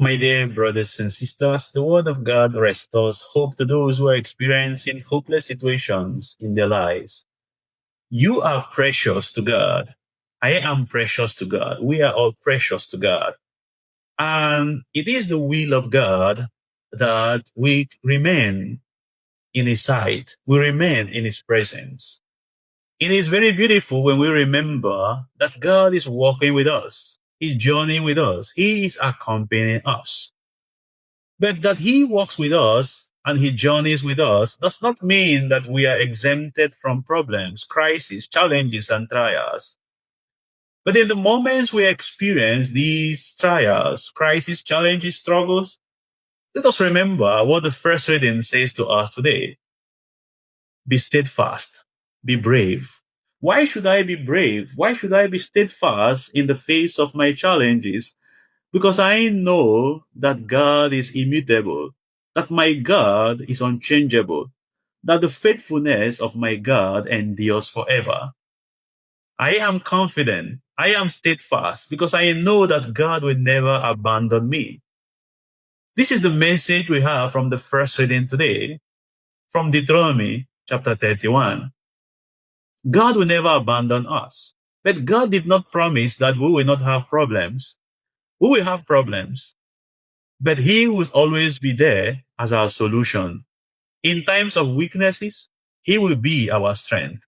My dear brothers and sisters, the Word of God restores hope to those who are experiencing hopeless situations in their lives. You are precious to God. I am precious to God. We are all precious to God. And it is the will of God that we remain in His sight, we remain in His presence. It is very beautiful when we remember that God is walking with us, He's journeying with us, He is accompanying us. But that He walks with us and He journeys with us does not mean that we are exempted from problems, crises, challenges, and trials. But in the moments we experience these trials, crises, challenges, struggles, let us remember what the first reading says to us today. Be steadfast, be brave. Why should I be brave? Why should I be steadfast in the face of my challenges? Because I know that God is immutable, that my God is unchangeable, that the faithfulness of my God endures forever. I am confident, I am steadfast, because I know that God will never abandon me. This is the message we have from the first reading today, from Deuteronomy chapter 31. God will never abandon us. But God did not promise that we will not have problems. We will have problems, but He will always be there as our solution. In times of weaknesses, He will be our strength.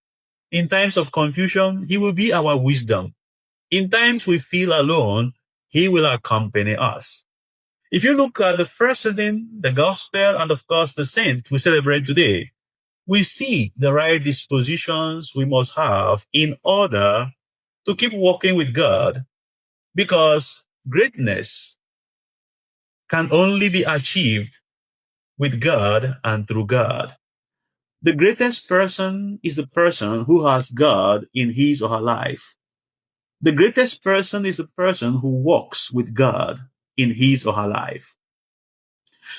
In times of confusion, He will be our wisdom. In times we feel alone, He will accompany us. If you look at the first reading, the gospel, and of course the saint we celebrate today, we see the right dispositions we must have in order to keep walking with God, because greatness can only be achieved with God and through God. The greatest person is the person who has God in his or her life. The greatest person is the person who walks with God in his or her life.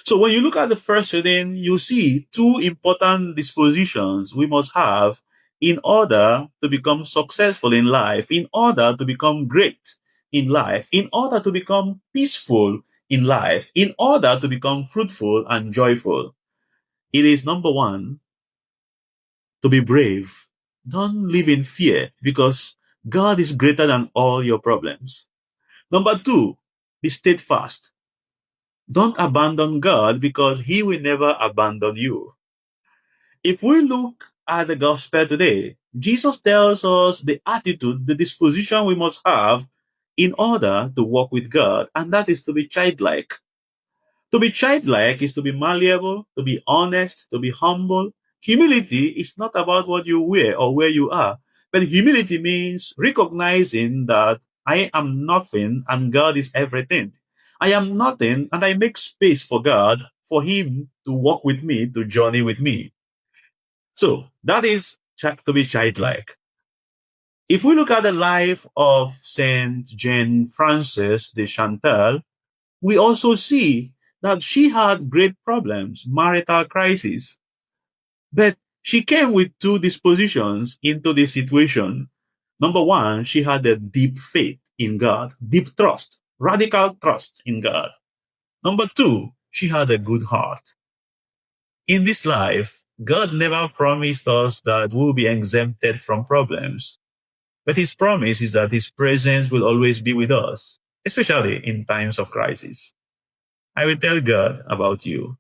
So when you look at the first reading, you see two important dispositions we must have in order to become successful in life, in order to become great in life, in order to become peaceful in life, in order to become fruitful and joyful. It is number one, to be brave. Don't live in fear, because God is greater than all your problems. Number two, be steadfast. Don't abandon God, because He will never abandon you. If we look at the gospel today, Jesus tells us the attitude, the disposition we must have in order to walk with God, and that is to be childlike. To be childlike is to be malleable, to be honest, to be humble. Humility is not about what you wear or where you are, but humility means recognizing that I am nothing and God is everything. I am nothing and I make space for God, for Him to walk with me, to journey with me. So that is to be childlike. If we look at the life of Saint Jane Frances de Chantal, we also see that she had great problems, marital crisis. But she came with two dispositions into this situation. Number one, she had a deep faith in God, deep trust, radical trust in God. Number two, she had a good heart. In this life, God never promised us that we'll be exempted from problems. But His promise is that His presence will always be with us, especially in times of crisis. I will tell God about you.